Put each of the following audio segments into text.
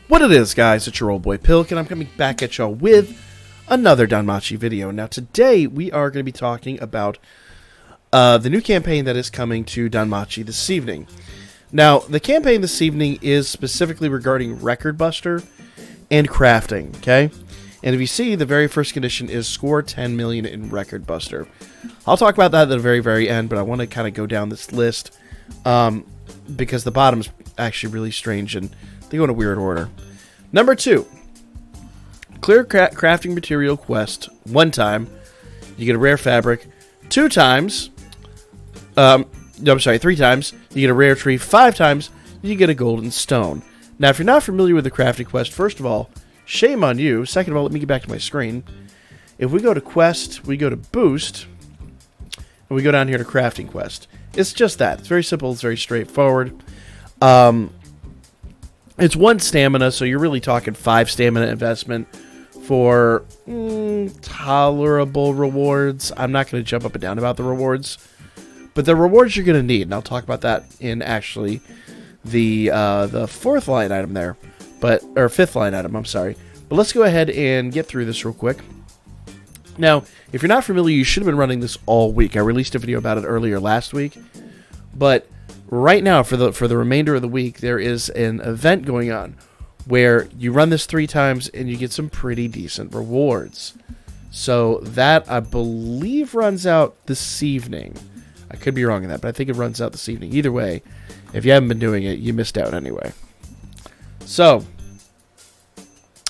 What it is, guys, it's your old boy Pilk, and I'm coming back at y'all with another Danmachi video. Now, today we are going to be talking about the new campaign that is coming to Danmachi this evening. Now, the campaign this evening is specifically regarding Record Buster and crafting, okay? And if you see, the very first condition is score 10 million in Record Buster. I'll talk about that at the very, very end, but I want to kind of go down this list because the bottom's actually really strange and they go in a weird order. Number 2, clear crafting material quest 1 time. You get a rare fabric. 2 times. 3 times. You get a rare tree. 5 times. You get a golden stone. Now, if you're not familiar with the crafting quest, first of all, shame on you. Second of all, let me get back to my screen. If we go to quest, we go to boost, and we go down here to crafting quest. It's just that. It's very simple. It's very straightforward. It's 1 stamina, so you're really talking 5 stamina investment for tolerable rewards. I'm not going to jump up and down about the rewards, but the rewards you're going to need, and I'll talk about that in actually the 4th line item there, or 5th line item, I'm sorry. But let's go ahead and get through this real quick. Now, if you're not familiar, you should have been running this all week. I released a video about it earlier last week, but right now, for the remainder of the week, there is an event going on where you run this 3 times and you get some pretty decent rewards. So that, I believe, runs out this evening. I could be wrong in that, but I think it runs out this evening. Either way, if you haven't been doing it, you missed out anyway. So,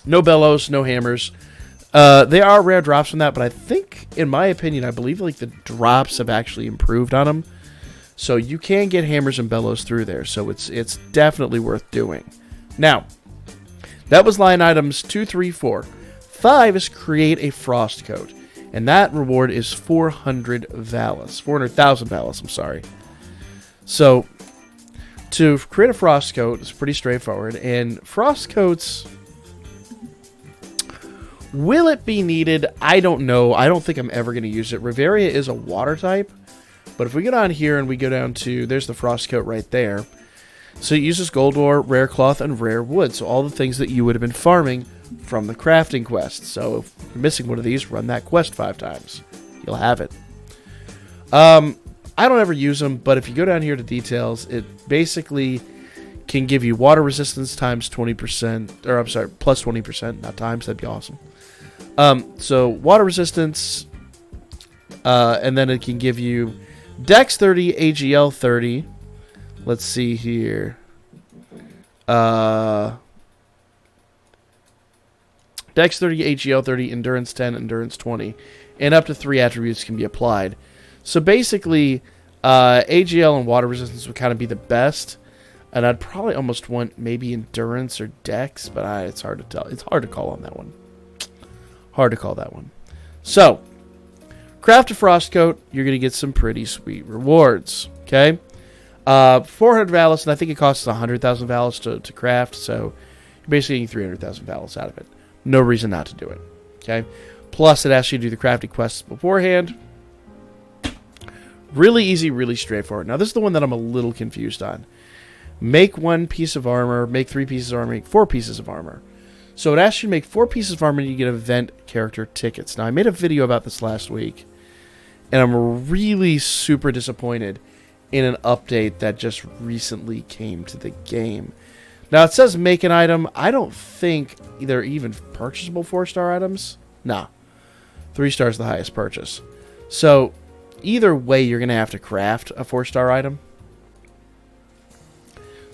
no bellows, no hammers. They are rare drops from that, but I think, in my opinion, I believe like the drops have actually improved on them. So you can get hammers and bellows through there, so it's definitely worth doing. Now, that was line items 2, 3, 4. 5 is create a frost coat, and that reward is 400,000 Valis, I'm sorry. So, to create a frost coat is pretty straightforward, and frost coats, will it be needed? I don't know. I don't think I'm ever going to use it. Riveria is a water type. But if we get on here and we go down to, there's the frost coat right there. So it uses gold ore, rare cloth, and rare wood. So all the things that you would have been farming from the crafting quest. So if you're missing one of these, run that quest 5 times. You'll have it. I don't ever use them, but if you go down here to details, it basically can give you water resistance times 20%, or I'm sorry, plus 20%, not times, that'd be awesome. So water resistance, and then it can give you Dex 30, AGL 30. Let's see here. Dex 30, AGL 30, Endurance 10, Endurance 20. And up to 3 attributes can be applied. So basically, AGL and water resistance would kind of be the best. And I'd probably almost want maybe Endurance or Dex, but it's hard to tell. It's hard to call on that one. Hard to call that one. So, craft a frost coat, you're going to get some pretty sweet rewards, okay? 400 Valis, and I think it costs 100,000 Valis to craft, so you're basically getting 300,000 Valis out of it. No reason not to do it, okay? Plus, it asks you to do the crafting quests beforehand. Really easy, really straightforward. Now, this is the one that I'm a little confused on. Make 1 piece of armor, make 3 pieces of armor, make 4 pieces of armor. So it asks you to make 4 pieces of armor and you get event character tickets. Now, I made a video about this last week, and I'm really super disappointed in an update that just recently came to the game. Now, it says make an item. I don't think they're even purchasable 4-star items. Nah. 3 stars is the highest purchase. So, either way, you're going to have to craft a 4-star item.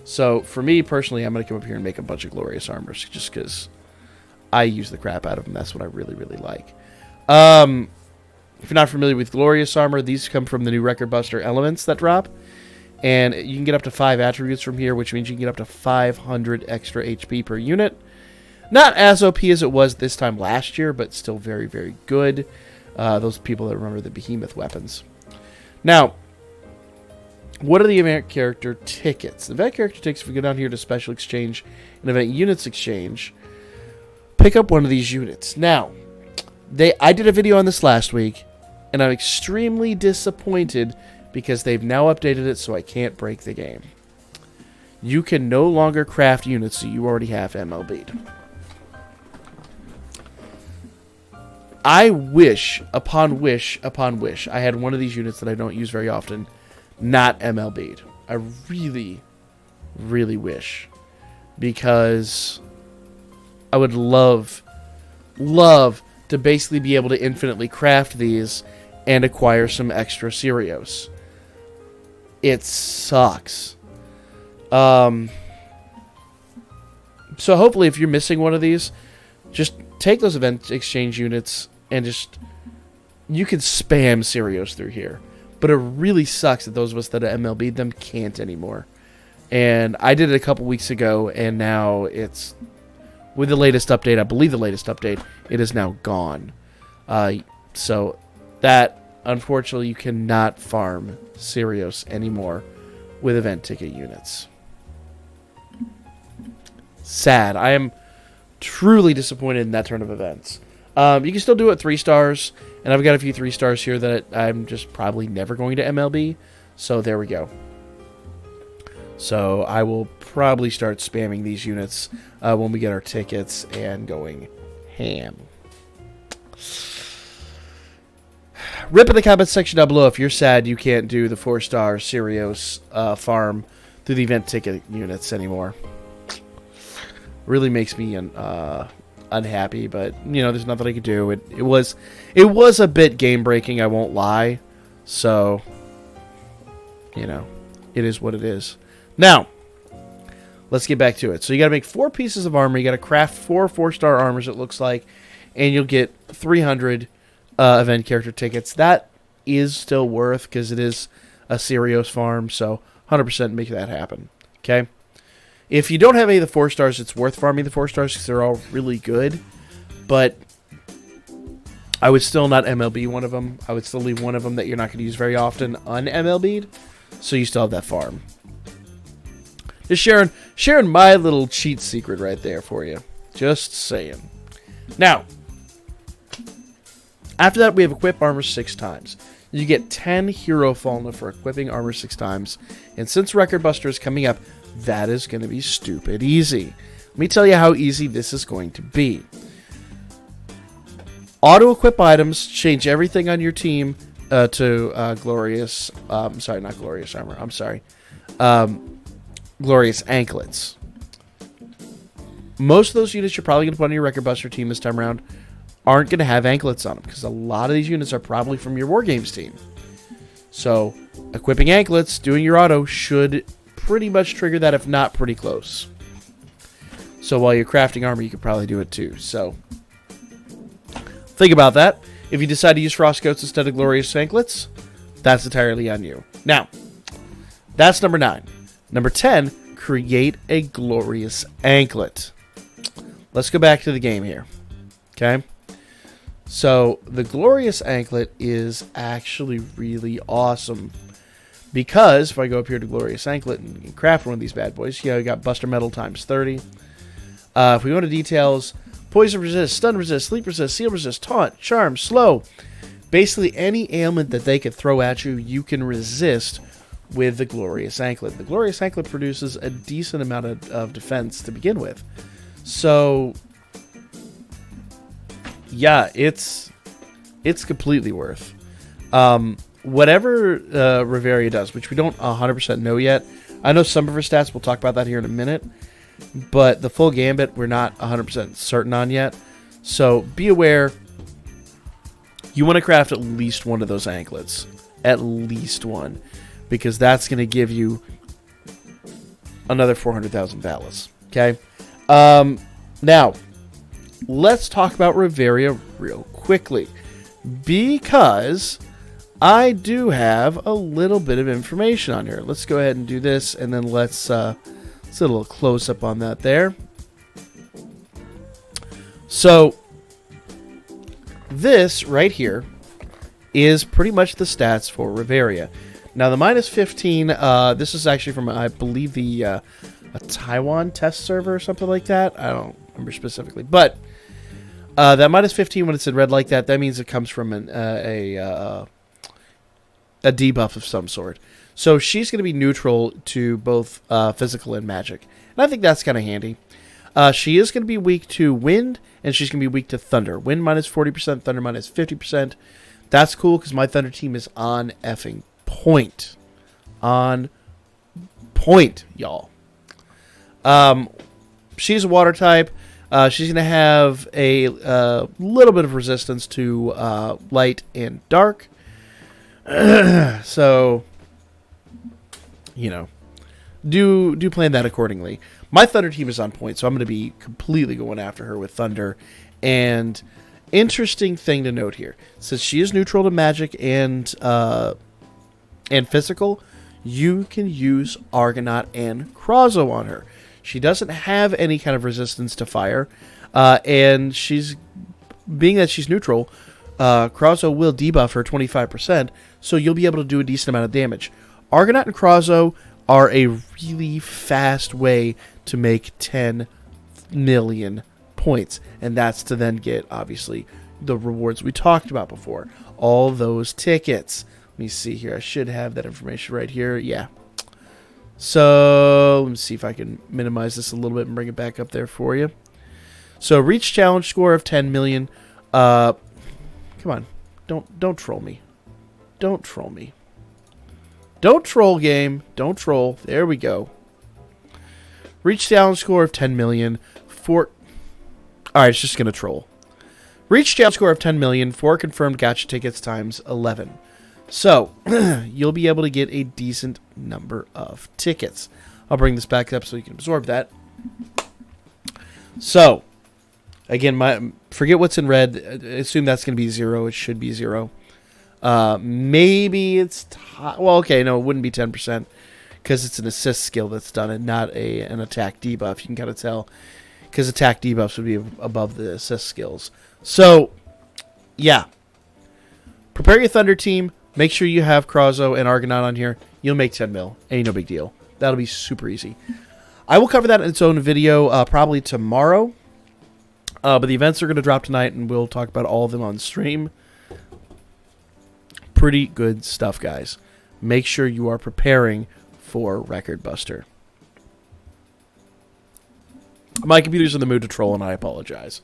So, for me, personally, I'm going to come up here and make a bunch of glorious armors, just because I use the crap out of them. That's what I really, really like. If you're not familiar with glorious armor, these come from the new Record Buster elements that drop. And you can get up to 5 attributes from here, which means you can get up to 500 extra HP per unit. Not as OP as it was this time last year, but still very, very good. Those people that remember the behemoth weapons. Now, what are the event character tickets? The event character tickets, if we go down here to special exchange and event units exchange, pick up one of these units. Now, I did a video on this last week, and I'm extremely disappointed because they've now updated it so I can't break the game. you can no longer craft units that you already have MLB'd. I wish, upon wish, upon wish, I had one of these units that I don't use very often, not MLB'd. I really, really wish. Because I would love to basically be able to infinitely craft these and acquire some extra Serios. It sucks. So hopefully if you're missing one of these, just take those event exchange units and just, you can spam Serios through here. But it really sucks that those of us that are MLB'd them can't anymore. And I did it a couple weeks ago, and now it's, with the latest update, I believe the latest update, it is now gone. So that, unfortunately, you cannot farm Serios anymore with event ticket units. Sad. I am truly disappointed in that turn of events. You can still do it 3 stars, and I've got a few 3 stars here that I'm just probably never going to MLB, so there we go. So I will probably start spamming these units when we get our tickets and going ham. Rip in the comments section down below if you're sad you can't do the 4-star Serios farm through the event ticket units anymore. Really makes me unhappy, but there's nothing I could do. It was a bit game breaking, I won't lie. So it is what it is. Now let's get back to it. So you got to make 4 pieces of armor. You got to craft 4 4-star armors, it looks like, and you'll get 300 event character tickets. That is still worth, because it is a Serios farm. So 100% make that happen. Okay. If you don't have any of the 4 stars, it's worth farming the 4 stars because they're all really good. But I would still not MLB one of them. I would still leave one of them that you're not going to use very often un-MLB'd, so you still have that farm. Just sharing my little cheat secret right there for you. Just saying. Now, after that, we have equip armor 6 times. You get 10 hero Falna for equipping armor 6 times. And since Record Buster is coming up, that is going to be stupid easy. Let me tell you how easy this is going to be. Auto-equip items, change everything on your team to glorious... sorry, not glorious armor. I'm sorry. Glorious anklets. Most of those units you're probably going to put on your Record Buster team this time around aren't going to have anklets on them, because a lot of these units are probably from your War Games team. So, equipping anklets, doing your auto, should pretty much trigger that, if not pretty close. So while you're crafting armor, you could probably do it too. So think about that. If you decide to use frost coats instead of glorious anklets, that's entirely on you. Now, that's number 9. Number 10, create a glorious anklet. Let's go back to the game here. Okay? So the glorious anklet is actually really awesome. Because if I go up here to Glorious Anklet and craft one of these bad boys, we got Buster Metal times 30. If we go to details, Poison resist, Stun resist, Sleep resist, Seal resist, Taunt, Charm, Slow. Basically any ailment that they could throw at you, you can resist with the Glorious Anklet. The Glorious Anklet produces a decent amount of defense to begin with. So, yeah, it's completely worth. Whatever Reveria does, which we don't 100% know yet. I know some of her stats, we'll talk about that here in a minute. But the full gambit, we're not 100% certain on yet. So be aware, you want to craft at least one of those anklets. At least one. Because that's going to give you another 400,000 Valis. Okay? Now, let's talk about Reveria real quickly. Because I do have a little bit of information on here. Let's go ahead and do this, and then let's a little close-up on that there. So, this right here is pretty much the stats for Reveria. Now, the minus 15, this is actually from, I believe, a Taiwan test server or something like that. I don't remember specifically. But that minus 15, when it's in red like that, that means it comes from a debuff of some sort. So she's going to be neutral to both physical and magic. And I think that's kind of handy. She is going to be weak to wind, and she's going to be weak to thunder. Wind minus 40%, thunder minus 50%. That's cool because my thunder team is on effing point. On point, y'all. She's a water type. She's going to have a little bit of resistance to light and dark. So, you know, do plan that accordingly. My thunder team is on point, so I'm going to be completely going after her with thunder. And interesting thing to note here, since she is neutral to magic and physical, you can use Argonaut and Krazo on her. She doesn't have any kind of resistance to fire, and being that she's neutral, Krazo will debuff her 25%, so you'll be able to do a decent amount of damage. Argonaut and Krazo are a really fast way to make 10 million points, and that's to then get, obviously, the rewards we talked about before. All those tickets. Let me see here. I should have that information right here. Yeah. So, let me see if I can minimize this a little bit and bring it back up there for you. So, reach challenge score of 10 million. Come on. Don't troll me. Don't troll me. Don't troll, game. Don't troll. There we go. Reach challenge score of 10 million. Alright, it's just going to troll. Reach challenge score of 10 million. 4 confirmed gacha tickets times 11. So, you'll be able to get a decent number of tickets. I'll bring this back up so you can absorb that. So, again, forget what's in red. Assume that's going to be 0. It should be 0. Maybe it's... well, okay, no, it wouldn't be 10%. Because it's an assist skill that's done and not an attack debuff. You can kind of tell. Because attack debuffs would be above the assist skills. So, yeah. Prepare your Thunder team. Make sure you have Krazo and Argonaut on here. You'll make 10 mil. Ain't no big deal. That'll be super easy. I will cover that in its own video probably tomorrow. But the events are going to drop tonight, and we'll talk about all of them on stream. Pretty good stuff, guys. Make sure you are preparing for Record Buster. My computer's in the mood to troll, and I apologize.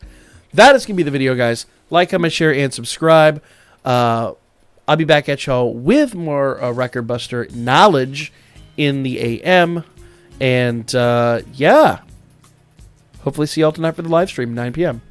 That is going to be the video, guys. Like, comment, share, and subscribe. I'll be back at y'all with more Record Buster knowledge in the AM. And, yeah. Hopefully see y'all tonight for the live stream, 9 p.m.